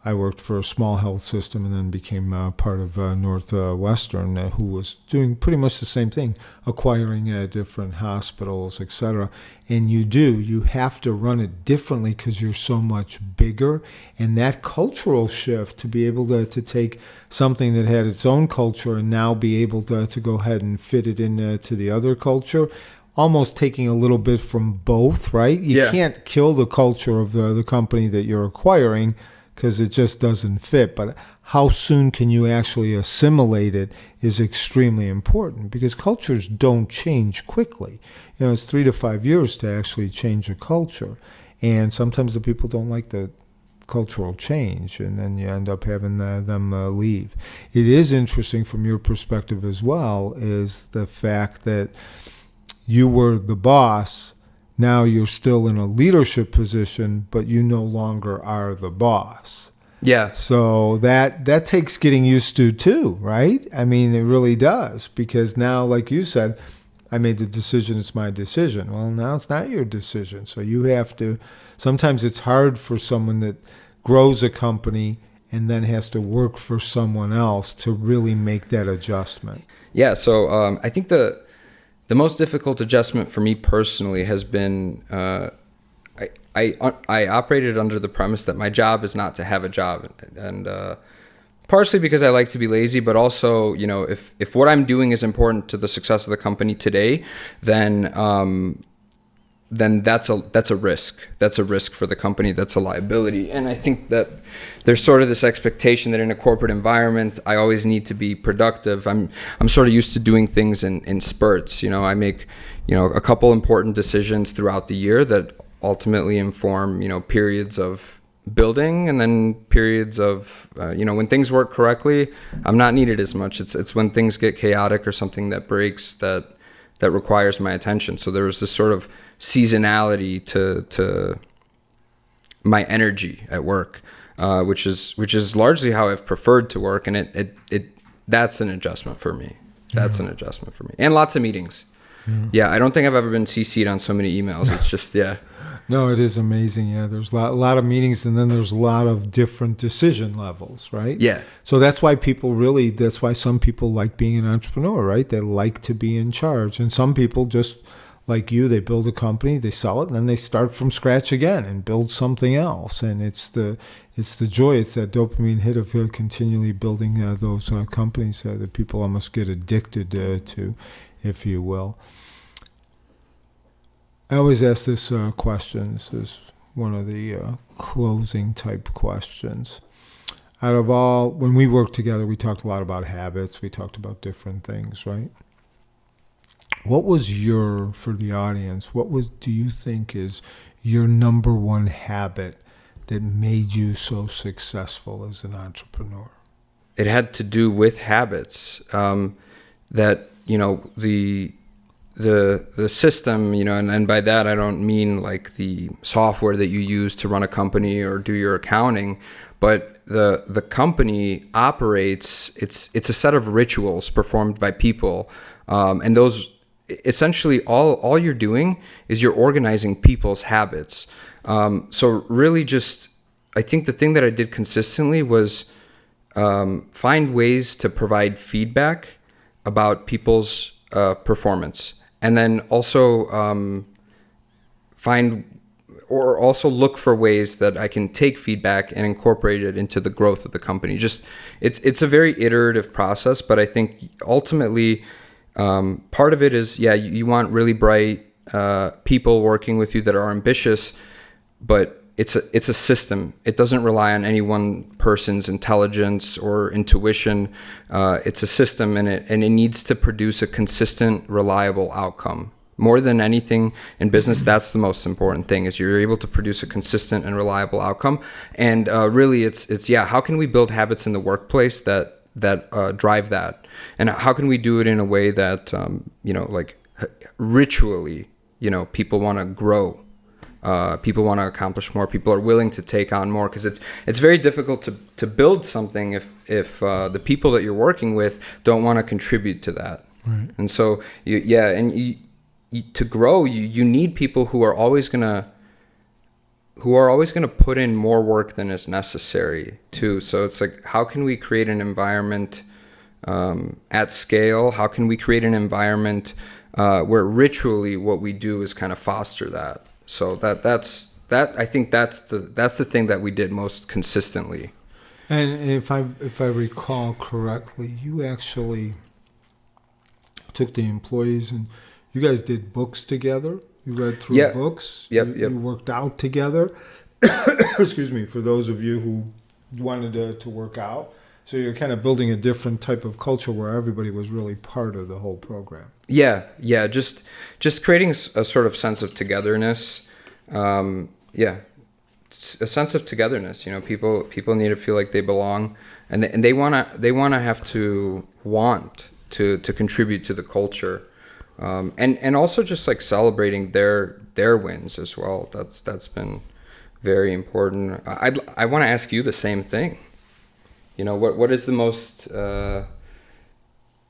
I worked for a small health system and then became part of Northwestern, who was doing pretty much the same thing, acquiring different hospitals, etc. And you have to run it differently because you're so much bigger. And that cultural shift, to be able to take something that had its own culture and now be able to go ahead and fit it into the other culture, almost taking a little bit from both, right? You can't kill the culture of the company that you're acquiring, because it just doesn't fit. But how soon can you actually assimilate it is extremely important, because cultures don't change quickly. It's 3 to 5 years to actually change a culture. And sometimes the people don't like the cultural change, and then you end up having them leave. It is interesting from your perspective as well, is the fact that you were the boss. Now you're still in a leadership position, but you no longer are the boss. Yeah. So that takes getting used to too, right? I mean, it really does, because now, like you said, I made the decision, it's my decision. Well, now it's not your decision. So you have to, sometimes it's hard for someone that grows a company and then has to work for someone else to really make that adjustment. Yeah. So I think the most difficult adjustment for me personally has been I operated under the premise that my job is not to have a job, and partially because I like to be lazy, but also if what I'm doing is important to the success of the company today, then that's a risk. That's a risk for the company. That's a liability. And I think that there's sort of this expectation that in a corporate environment, I always need to be productive. I'm sort of used to doing things in spurts. I make a couple important decisions throughout the year that ultimately inform periods of building, and then periods of when things work correctly, I'm not needed as much. It's when things get chaotic or something that breaks that requires my attention. So there was this sort of seasonality to my energy at work, which is largely how I've preferred to work, and it that's an adjustment for me. That's an adjustment for me, and lots of meetings. Yeah, I don't think I've ever been CC'd on so many emails. It's just No, it is amazing. Yeah, there's a lot of meetings, and then there's a lot of different decision levels, right? Yeah. So that's why some people like being an entrepreneur, right? They like to be in charge. And some people, just like you, they build a company, they sell it, and then they start from scratch again and build something else. And it's the joy, it's that dopamine hit of continually building those companies that people almost get addicted to, if you will. I always ask this question. This is one of the closing type questions. out of all, when we worked together, we talked a lot about habits. We talked about different things, right? What was for the audience, do you think is your number one habit that made you so successful as an entrepreneur? It had to do with habits, that, the system, and by that, I don't mean like the software that you use to run a company or do your accounting, but the company operates, it's a set of rituals performed by people. And those, essentially all you're doing is you're organizing people's habits. So really just, I think the thing that I did consistently was find ways to provide feedback about people's performance. And then also also look for ways that I can take feedback and incorporate it into the growth of the company. Just it's a very iterative process, but I think ultimately part of it is, you want really bright people working with you that are ambitious, but it's a system. It doesn't rely on any one person's intelligence or intuition. It's a system, and it needs to produce a consistent, reliable outcome. More than anything in business, that's the most important thing, is you're able to produce a consistent and reliable outcome. And really, it's how can we build habits in the workplace that drive that, and how can we do it in a way that like ritually, people want to grow. People want to accomplish more. People are willing to take on more, because it's very difficult to build something if the people that you're working with don't want to contribute to that. Right. And so to grow, you need people who are always gonna put in more work than is necessary too. So it's like, how can we create an environment at scale? How can we create an environment where ritually what we do is kind of foster that? So that's I think that's the thing that we did most consistently. And if I recall correctly, you actually took the employees and you guys did books together. You read through books. Yep. You worked out together. Excuse me, for those of you who wanted to work out. So you're kind of building a different type of culture where everybody was really part of the whole program. Yeah. Just creating a sort of sense of togetherness. A sense of togetherness. People need to feel like they belong, and they wanna have to want to contribute to the culture, and also just like celebrating their wins as well. That's been very important. I want to ask you the same thing. What is the most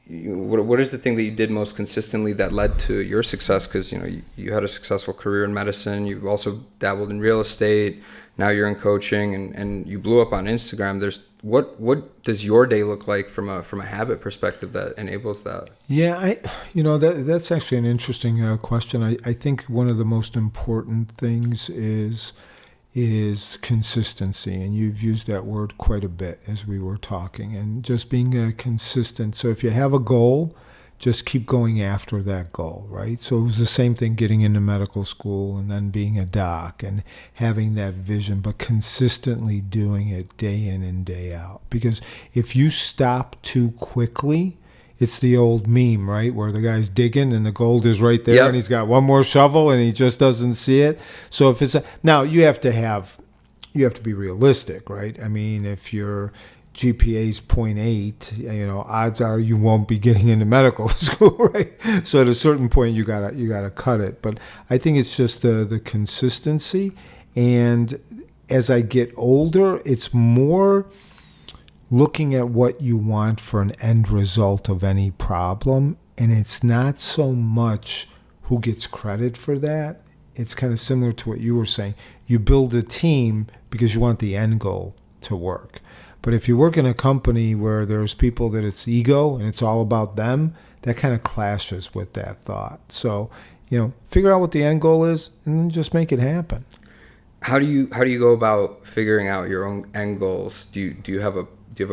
what is the thing that you did most consistently that led to your success? Because you had a successful career in medicine. You've also dabbled in real estate. Now you're in coaching, and you blew up on Instagram. What does your day look like from a habit perspective that enables that? Yeah, that's actually an interesting question. I think one of the most important things is consistency, and you've used that word quite a bit as we were talking, and just being consistent. So if you have a goal, just keep going after that goal, right? So it was the same thing getting into medical school and then being a doc and having that vision, but consistently doing it day in and day out. Because if you stop too quickly, it's the old meme, right, where the guy's digging and the gold is right there, and he's got one more shovel and he just doesn't see it. So if it's now you have to be realistic, right? I mean, if your GPA's 0.8, odds are you won't be getting into medical school, right? So at a certain point, you gotta cut it. But I think it's just the consistency. And as I get older, it's more looking at what you want for an end result of any problem, and it's not so much who gets credit for that. It's kind of similar to what you were saying. You build a team because you want the end goal to work. But if you work in a company where there's people that it's ego and it's all about them, that kind of clashes with that thought. So, figure out what the end goal is and then just make it happen. How do you go about figuring out your own end goals? Do you have a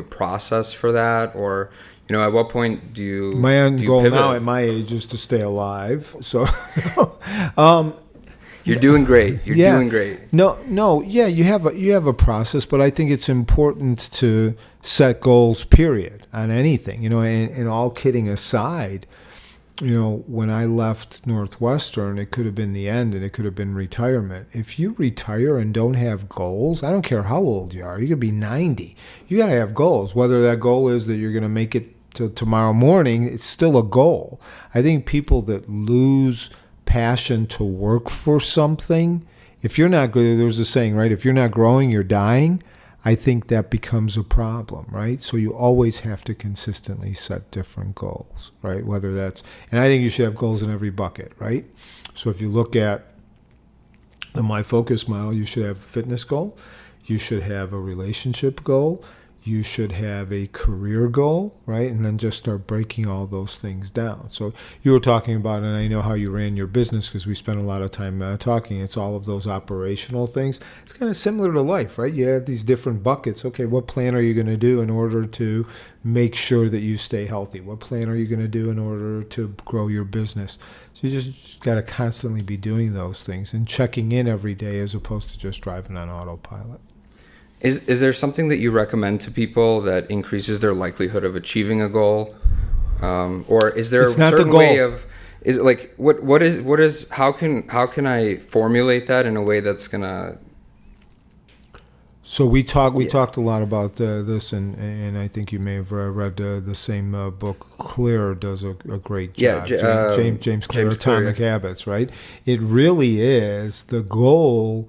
process for that, or at what point do you? My end goal pivot? now at my age is to stay alive. So, You're doing great. You're doing great. No, yeah, you have a process, but I think it's important to set goals, period, on anything. And all kidding aside, when I left Northwestern, it could have been the end and it could have been retirement. If you retire and don't have goals, I don't care how old you are, you could be 90. You got to have goals. Whether that goal is that you're going to make it to tomorrow morning, it's still a goal. I think people that lose passion to work for something, if you're not, there's a saying, right? If you're not growing, you're dying. I think that becomes a problem, right? So you always have to consistently set different goals, right? Whether that's, and I think you should have goals in every bucket, right? So if you look at the My Focus model, you should have a fitness goal, you should have a relationship goal, you should have a career goal, right? And then just start breaking all those things down. So you were talking about, and I know how you ran your business because we spent a lot of time talking, it's all of those operational things. It's kind of similar to life, right? You have these different buckets. Okay, what plan are you going to do in order to make sure that you stay healthy? What plan are you going to do in order to grow your business? So you just got to constantly be doing those things and checking in every day as opposed to just driving on autopilot. Is there something that you recommend to people that increases their likelihood of achieving a goal, or is there a certain way of? Is it like what is how can I formulate that in a way that's gonna? So we talked a lot about this, and I think you may have read the same book. Clear does a great job. James Clear, Atomic Habits, right? It really is, the goal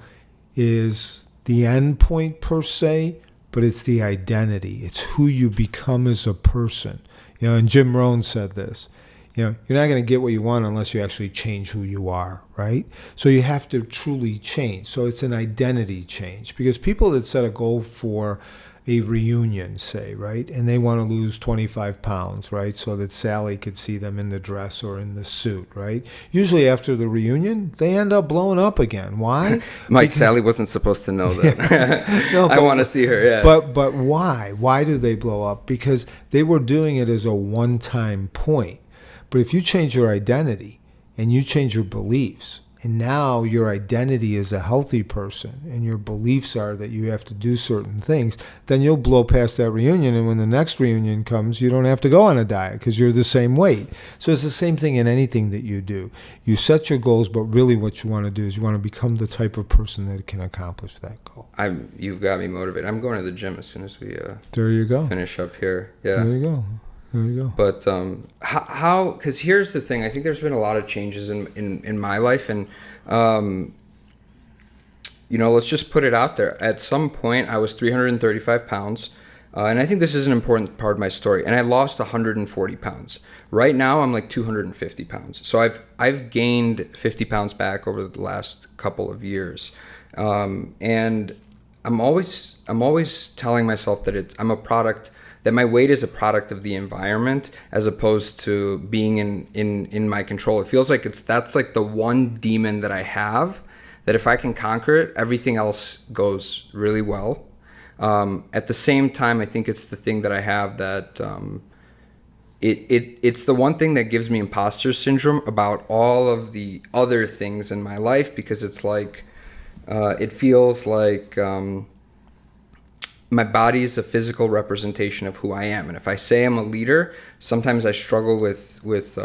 is the end point per se, but it's the identity. It's who you become as a person. And Jim Rohn said this, you're not going to get what you want unless you actually change who you are, right? So you have to truly change. So it's an identity change, because people that set a goal for a reunion, say, right, and they want to lose 25 pounds, right, so that Sally could see them in the dress or in the suit, right? Usually after the reunion, they end up blowing up again. Why? Because Sally wasn't supposed to know that. No, I want to see her, yeah. But why? Why do they blow up? Because they were doing it as a one-time point. But if you change your identity and you change your beliefs, and now your identity is a healthy person and your beliefs are that you have to do certain things, then you'll blow past that reunion. And when the next reunion comes, you don't have to go on a diet because you're the same weight. So it's the same thing in anything that you do. You set your goals, but really what you want to do is you want to become the type of person that can accomplish that goal. You've got me motivated. I'm going to the gym as soon as we there you go. Finish up here. Yeah. There you go. There you go. But how? Because here's the thing. I think there's been a lot of changes in my life, and let's just put it out there. At some point, I was 335 pounds, and I think this is an important part of my story. And I lost 140 pounds. Right now, I'm like 250 pounds. So I've gained 50 pounds back over the last couple of years, and I'm always telling myself that I'm a product. That my weight is a product of the environment as opposed to being in my control. It feels like that's like the one demon that I have, that if I can conquer it, everything else goes really well. At the same time, I think it's the thing that I have that it's the one thing that gives me imposter syndrome about all of the other things in my life, because it's like it feels like my body is a physical representation of who I am. And if I say I'm a leader, sometimes I struggle with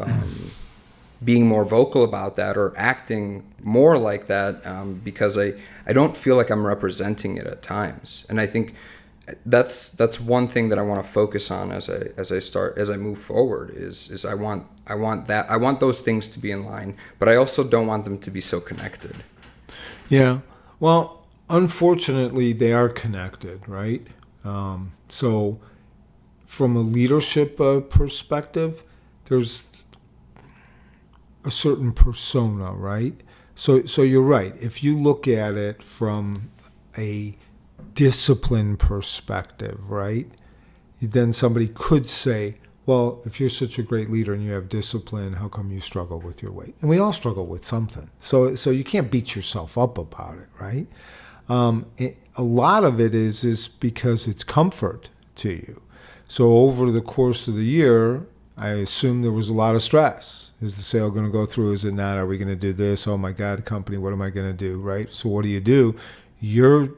being more vocal about that or acting more like that because I don't feel like I'm representing it at times. And I think that's one thing that I want to focus on as I move forward is I want those things to be in line, but I also don't want them to be so connected. Yeah. Well, unfortunately, they are connected, right? So from a leadership perspective, there's a certain persona, right? So you're right. If you look at it from a discipline perspective, right, then somebody could say, well, if you're such a great leader and you have discipline, how come you struggle with your weight? And we all struggle with something. So you can't beat yourself up about it, right? A lot of it is because it's comfort to you. So over the course of the year, I assume there was a lot of stress. Is the sale going to go through? Is it not? Are we going to do this? Oh my God, company, what am I going to do? Right? So what do? Your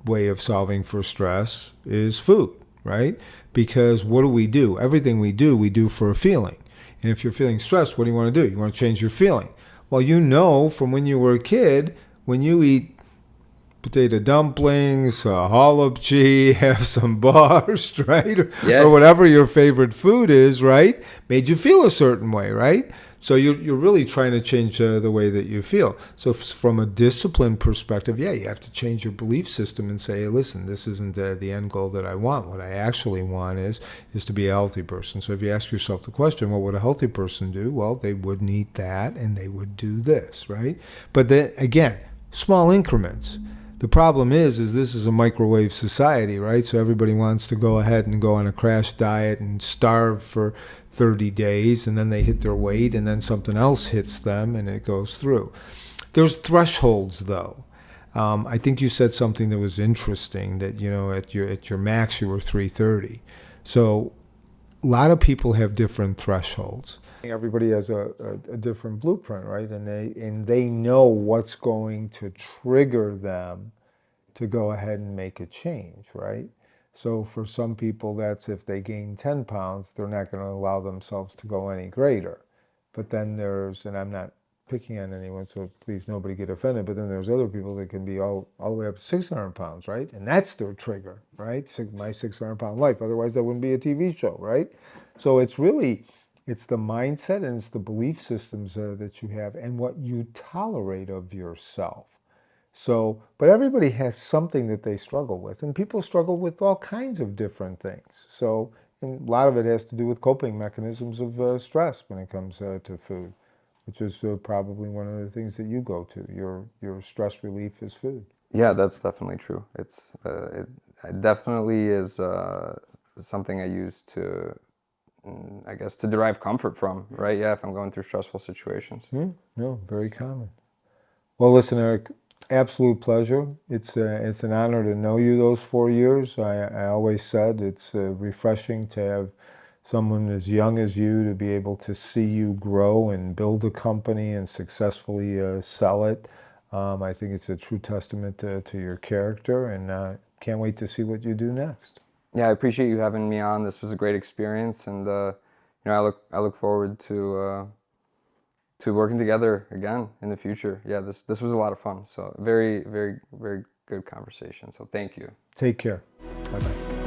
way of solving for stress is food, right? Because what do? Everything we do for a feeling. And if you're feeling stressed, what do you want to do? You want to change your feeling. Well, you know from when you were a kid, when you eat potato dumplings, halibut, have some bars, right? Or whatever your favorite food is, right? Made you feel a certain way, right? So you're really trying to change the way that you feel. So from a discipline perspective, yeah, you have to change your belief system and say, hey, listen, this isn't the end goal that I want. What I actually want is to be a healthy person. So if you ask yourself the question, what would a healthy person do? Well, they wouldn't eat that and they would do this, right? But then again, small increments. The problem is this is a microwave society, right? So everybody wants to go ahead and go on a crash diet and starve for 30 days, and then they hit their weight, and then something else hits them, and it goes through. There's thresholds, though. I think you said something that was interesting, that, you know, at your max you were 330. So a lot of people have different thresholds. Everybody has a different blueprint, right? And they know what's going to trigger them to go ahead and make a change, right? So for some people, that's if they gain 10 pounds, they're not going to allow themselves to go any greater. But then there's, and I'm not picking on anyone, so please nobody get offended, but then there's other people that can be all the way up to 600 pounds, right? And that's their trigger, right? My 600-pound life. Otherwise, that wouldn't be a TV show, right? So it's the mindset and it's the belief systems that you have and what you tolerate of yourself. So, but everybody has something that they struggle with, and people struggle with all kinds of different things. So, and a lot of it has to do with coping mechanisms of stress when it comes to food, which is probably one of the things that you go to. Your stress relief is food. Yeah, that's definitely true. It definitely is something I use to, I guess, to derive comfort from, right? Yeah, if I'm going through stressful situations. No, very common. Well, listen, Eric, absolute pleasure. It's an honor to know you those 4 years. I always said it's refreshing to have someone as young as you to be able to see you grow and build a company and successfully sell it. I think it's a true testament to your character, and can't wait to see what you do next. Yeah, I appreciate you having me on. This was a great experience, and I look forward to working together again in the future. Yeah, this was a lot of fun. So very, very, very good conversation. So thank you. Take care. Bye-bye.